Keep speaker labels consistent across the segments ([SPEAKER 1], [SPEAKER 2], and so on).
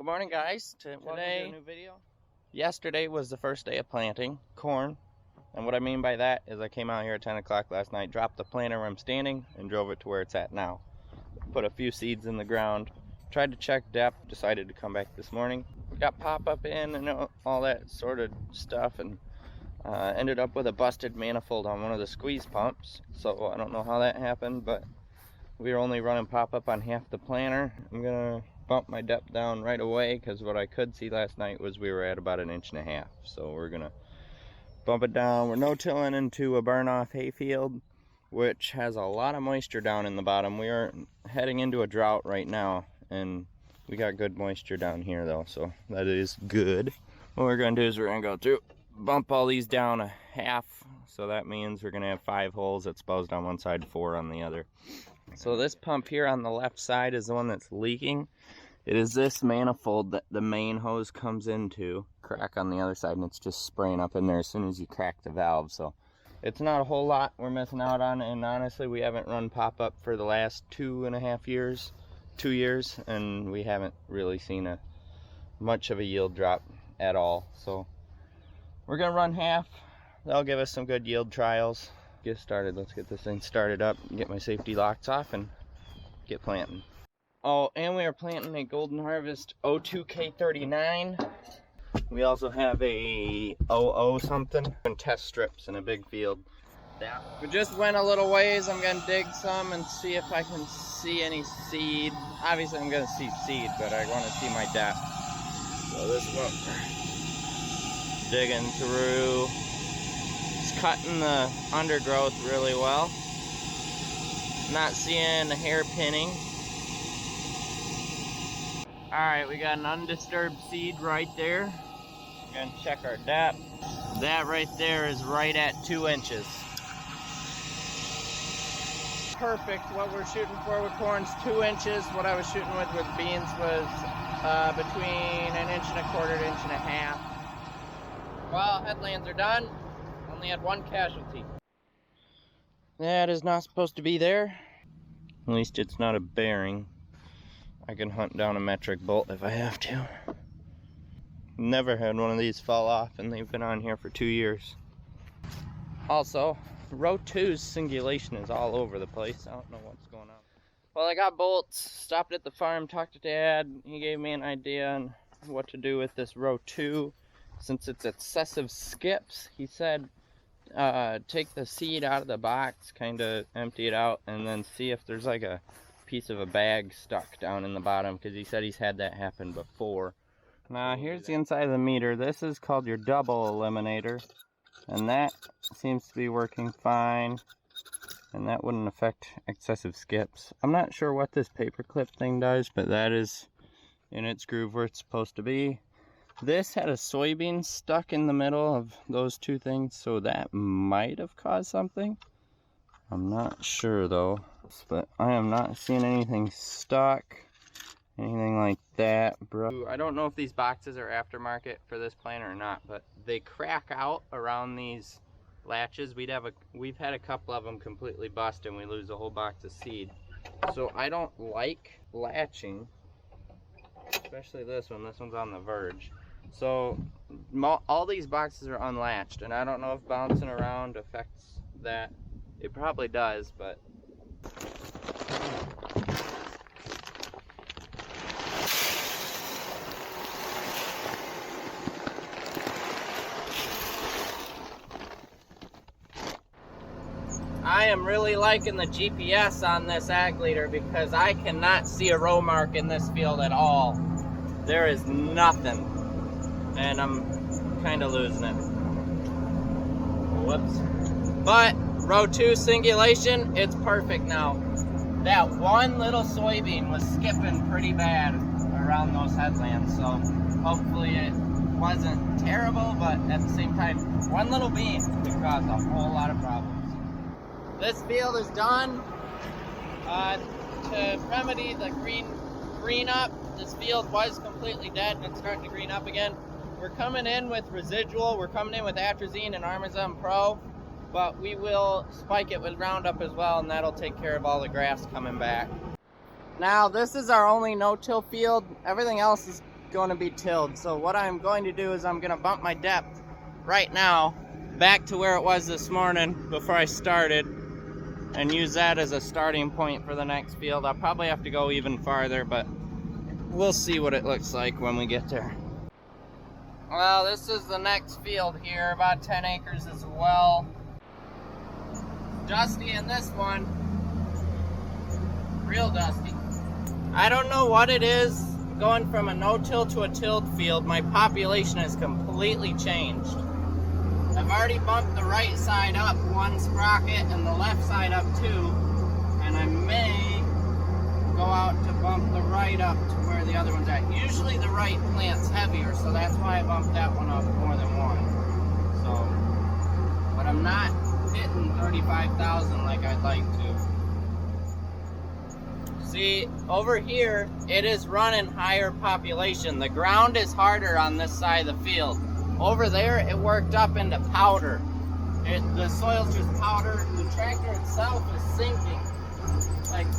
[SPEAKER 1] morning, guys. Today, new video. Yesterday was the first day of planting corn, and what I mean by that is I came out here at 10 o'clock last night, dropped the planter where I'm standing, and drove it to where it's at now. Put a few seeds in the ground, tried to check depth, decided to come back this morning. Got pop-up in and all that sort of stuff, and ended up with a busted manifold on one of the squeeze pumps. So I don't know how that happened, but we were only running pop-up on half the planter. I'm gonna bump my depth down right away because what I could see last night was we were at about 1.5 inches. So we're gonna bump it down. We're no-tilling into a burn-off hayfield, which has a lot of moisture down in the bottom. We are heading into a drought right now, and we got good moisture down here though, so that is good. What we're gonna do is we're gonna go through, bump all these down a half, so that means we're gonna have 5 holes exposed on one side, 4 on the other. So this pump here on the left side is the one that's leaking. It is this manifold that the main hose comes into, crack on the other side, and it's just spraying up in there as soon as you crack the valve. So it's not a whole lot we're missing out on, and honestly we haven't run pop-up for the last 2.5 years, 2 years, and we haven't really seen much of a yield drop at all. So we're gonna run half. That'll give us some good yield trials. Get started. Let's get this thing started up, get my safety locks off, and get planting. Oh, and we are planting a Golden Harvest 02K39. We also have a 00 something and test strips in a big field. Yeah. We just went a little ways. I'm gonna dig some and see if I can see any seed. Obviously I'm gonna see seed, but I want to see my depth. So this is what we're digging through. It's cutting the undergrowth really well. Not seeing the hair pinning. Alright, we got an undisturbed seed right there. We're gonna check our depth. That right there is right at 2 inches. Perfect. What we're shooting for with corn's 2 inches. What I was shooting with beans was between 1.25 inches to 1.5 inches. Well, headlands are done. Only had one casualty. That is not supposed to be there. At least it's not a bearing. I can hunt down a metric bolt if I have to. Never had one of these fall off, and they've been on here for 2 years. Also, row 2's singulation is all over the place. I don't know what's going on. Well, I got bolts, stopped at the farm, talked to Dad. He gave me an idea on what to do with this row 2. Since it's excessive skips, he said take the seed out of the box, kind of empty it out, and then see if there's like a piece of a bag stuck down in the bottom, because he said he's had that happen before. Now here's the inside of the meter. This is called your double eliminator, and that seems to be working fine, and that wouldn't affect excessive skips. I'm not sure what this paper clip thing does, but that is in its groove where it's supposed to be. This had a soybean stuck in the middle of those two things, so that might have caused something. I'm not sure though, but I am not seeing anything stuck, anything like that, bro. I don't know if these boxes are aftermarket for this planter or not, but they crack out around these latches. We've had a couple of them completely bust and we lose a whole box of seed. So I don't like latching, especially this one. This one's on the verge. So all these boxes are unlatched, and I don't know if bouncing around affects that. It probably does, but I am really liking the GPS on this ag leader because I cannot see a row mark in this field at all. There is nothing, and I'm kind of losing it. Whoops. But row 2 singulation, it's perfect now. That one little soybean was skipping pretty bad around those headlands, so hopefully it wasn't terrible, but at the same time, one little bean could cause a whole lot of problems. This field is done. To remedy the green up, this field was completely dead and it's starting to green up again. We're coming in with residual, we're coming in with atrazine and Armazem Pro. But we will spike it with Roundup as well, and that'll take care of all the grass coming back. Now, this is our only no-till field. Everything else is going to be tilled. So what I'm going to do is I'm going to bump my depth right now back to where it was this morning before I started, and use that as a starting point for the next field. I'll probably have to go even farther, but we'll see what it looks like when we get there. Well, this is the next field here, about 10 acres as well. Dusty in this one, real dusty. I don't know what it is, going from a no-till to a tilled field, my population has completely changed. I've already bumped the right side up one sprocket and the left side up two, and I may go out to bump the right up to where the other one's at. Usually the right plant's heavier, so that's why I bumped that one up more than one. So, but I'm not hitting 35,000 like I'd like to. See, over here, it is running higher population. The ground is harder on this side of the field. Over there, it worked up into powder. The soil's just powder. The tractor itself is sinking like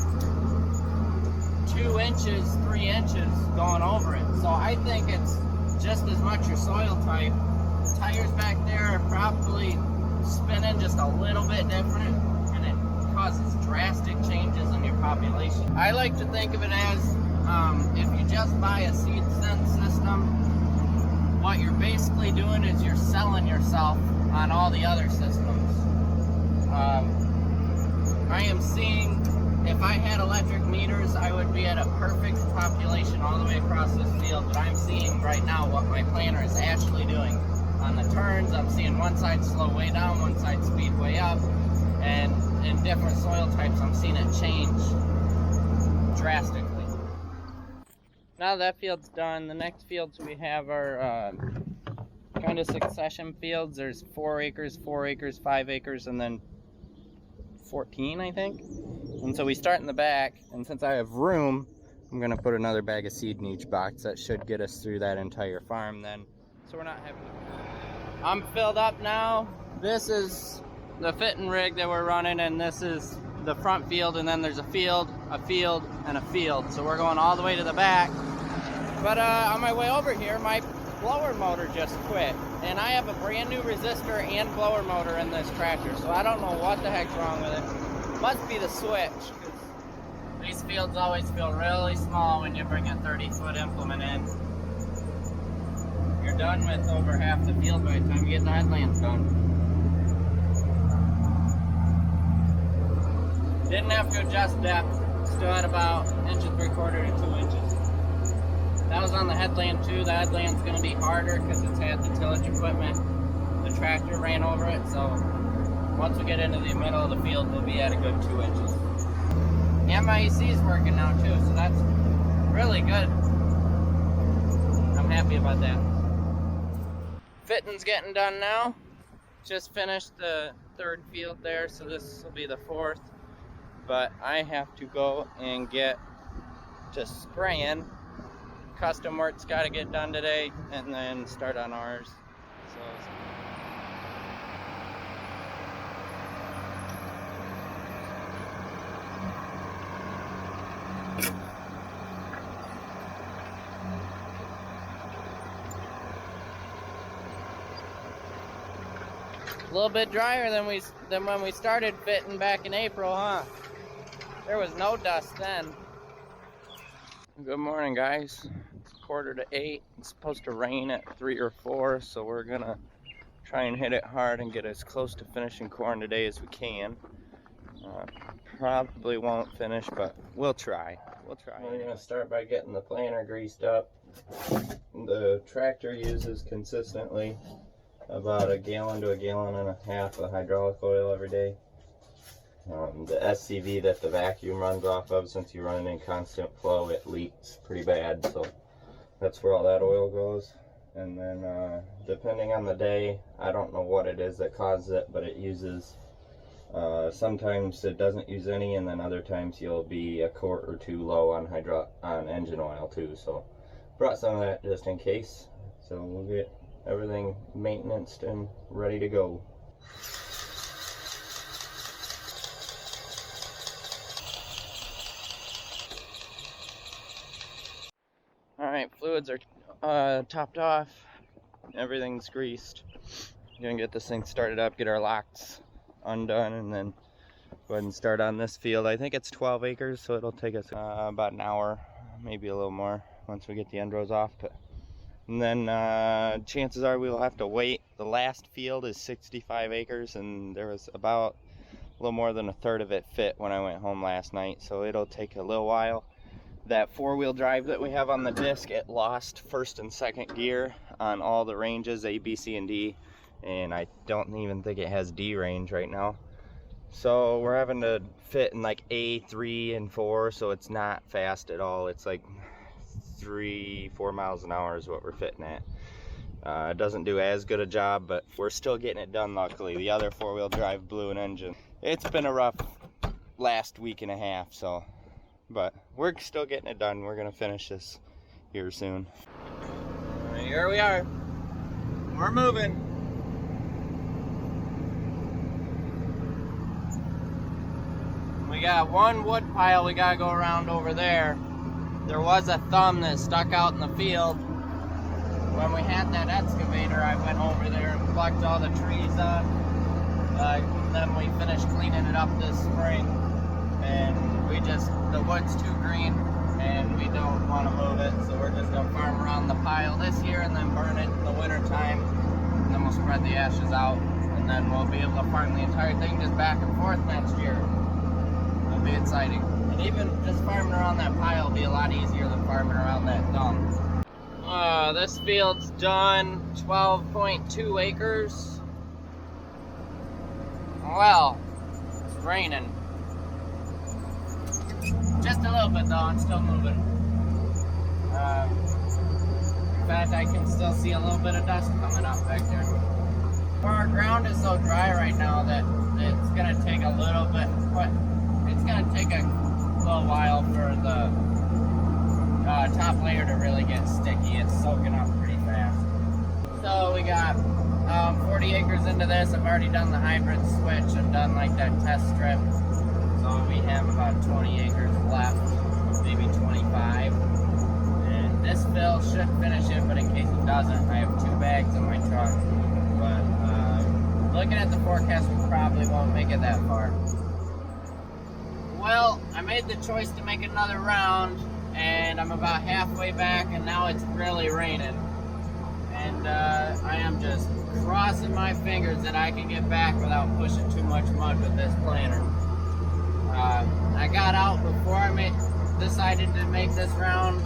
[SPEAKER 1] 2 inches, 3 inches going over it. So I think it's just as much your soil type. The tires back there are probably spinning just a little bit different, and it causes drastic changes in your population. I like to think of it as if you just buy a seed sense system, what you're basically doing is you're selling yourself on all the other systems. I am seeing, if I had electric meters, I would be at a perfect population all the way across this field, but I'm seeing right now what my planter is actually doing. On the turns, I'm seeing one side slow way down, one side speed way up, and in different soil types, I'm seeing it change drastically. Now that field's done, the next fields we have are kind of succession fields. There's 4 acres, 4 acres, 5 acres, and then 14, I think. And so we start in the back, and since I have room, I'm gonna put another bag of seed in each box. That should get us through that entire farm then. So we're not having to... I'm filled up now. This is the fitting rig that we're running, and this is the front field, and then there's a field, and a field. So we're going all the way to the back. But on my way over here, my blower motor just quit, and I have a brand new resistor and blower motor in this tractor, so I don't know what the heck's wrong with it. Must be the switch, because these fields always feel really small when you bring a 30-foot implement in. You're done with over half the field by the time you get the headlamps done. Didn't have to adjust depth. Still at about 1 3/4 to 2 inches. That was on the headland too. The headland's going to be harder because it's had the tillage equipment. The tractor ran over it, so once we get into the middle of the field, we'll be at a good 2 inches. And my AC is working now too, so that's really good. I'm happy about that. Fitting's getting done now. Just finished the 3rd field there, so this will be the 4th. But I have to go and get to spraying. Custom work's got to get done today, and then start on ours. So a little bit drier than when we started fitting back in April, huh? There was no dust then. Good morning, guys. It's 7:45. It's supposed to rain at 3 or 4, so we're gonna try and hit it hard and get as close to finishing corn today as we can. Probably won't finish, but we'll try. We're gonna start by getting the planter greased up. The tractor uses consistently about 1 gallon to 1.5 gallons of hydraulic oil every day. The SCV that the vacuum runs off of, since you run it in constant flow, it leaks pretty bad, so that's where all that oil goes. And then depending on the day, I don't know what it is that causes it, but it uses, sometimes it doesn't use any, and then other times you'll be 1 quart or 2 low on engine oil too. So brought some of that just in case. So we'll get everything maintenanced and ready to go. Alright, fluids are topped off. Everything's greased. Gonna get this thing started up, get our locks undone, and then go ahead and start on this field. I think it's 12 acres, so it'll take us about an hour, maybe a little more once we get the end rows off. And then chances are we will have to wait. The last field is 65 acres, and there was about a little more than a third of it fit when I went home last night, so it'll take a little while. That four-wheel drive that we have on the disc, it lost first and second gear on all the ranges, A, B, C, and D, and I don't even think it has D range right now. So we're having to fit in like A, 3, and 4, so it's not fast at all. It's like 3-4 miles an hour is what we're fitting at. It doesn't do as good a job, but we're still getting it done, luckily. The other four-wheel drive blew an engine. It's been a rough last week and a half, so, but we're still getting it done. We're gonna finish this here soon. Here we are. We're moving. We got one wood pile we gotta go around over there. There was a thumb that stuck out in the field. When we had that excavator, I went over there and plucked all the trees up. Then we finished cleaning it up this spring. And the wood's too green and we don't want to move it. So we're just gonna farm around the pile this year and then burn it in the winter time. And then we'll spread the ashes out. And then we'll be able to farm the entire thing just back and forth next year. It'll be exciting. And even just farming around that pile will be a lot easier than farming around that dump. This field's done, 12.2 acres. Well, it's raining. Just a little bit though, it's still moving. In fact, I can still see a little bit of dust coming up back there. Our ground is so dry right now that it's gonna take a little bit, but it's gonna take a little while for the top layer to really get sticky. It's soaking up pretty fast. So we got 40 acres into this. I've already done the hybrid switch and done like that test strip. So we have about 20 acres left, maybe 25. And this fill should finish it, but in case it doesn't, I have 2 bags in my truck. But looking at the forecast, we probably won't make it that far. Well, I made the choice to make another round, and I'm about halfway back, and now it's really raining. And I am just crossing my fingers that I can get back without pushing too much mud with this planter. I got out before I decided to make this round.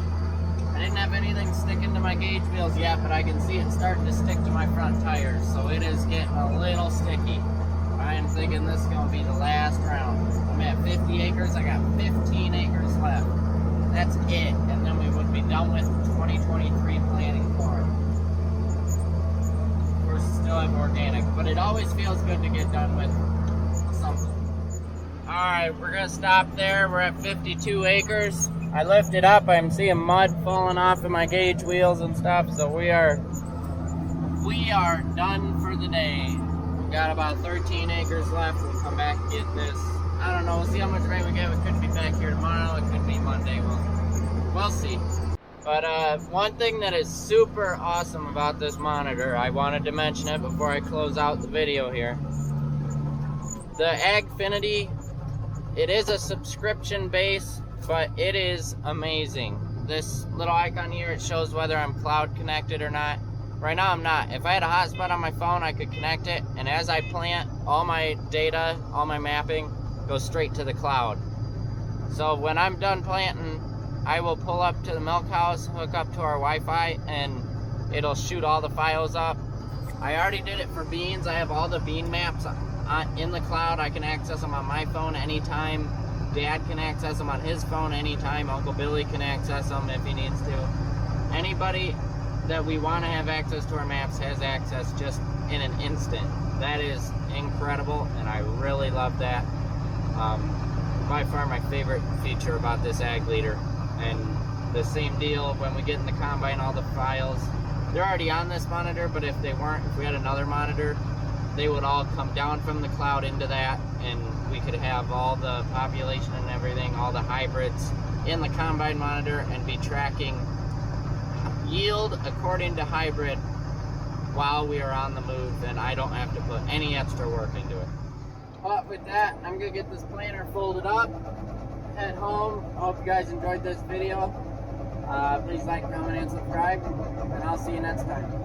[SPEAKER 1] I didn't have anything sticking to my gauge wheels yet, but I can see it starting to stick to my front tires, so it is getting a little sticky. I am thinking this is going to be the last round. I'm at 50 acres, I got 15 acres left. That's it, and then we would be done with 2023 planting corn. Of course, still have organic, but it always feels good to get done with something. Alright, we're going to stop there. We're at 52 acres. I lifted up, I'm seeing mud falling off of my gauge wheels and stuff, so we are done for the day. We've got about 13 acres left. We'll come back and get this. I don't know, we'll see how much rain we get. We could be back here tomorrow, it could be Monday, we'll see. But one thing that is super awesome about this monitor, I wanted to mention it before I close out the video here. The Agfinity, it is a subscription base, but it is amazing. This little icon here, it shows whether I'm cloud connected or not. Right now I'm not. If I had a hotspot on my phone, I could connect it, and as I plant, all my data, all my mapping goes straight to the cloud. So when I'm done planting, I will pull up to the milk house, hook up to our Wi-Fi, and it'll shoot all the files up. I already did it for beans. I have all the bean maps in the cloud. I can access them on my phone anytime. Dad can access them on his phone anytime. Uncle Billy can access them if he needs to. Anybody that we want to have access to our maps has access just in an instant. That is incredible, and I really love that. By far my favorite feature about this Ag Leader. And the same deal when we get in the combine, all the files, they're already on this monitor, but if they weren't, if we had another monitor, they would all come down from the cloud into that, and we could have all the population and everything, all the hybrids in the combine monitor, and be tracking
[SPEAKER 2] yield according to hybrid while we are on the move, then I don't have to put any extra work into it. But with that, I'm gonna get this planter folded up, head home. I hope you guys enjoyed this video. Please like, comment, and subscribe, and I'll see you next time.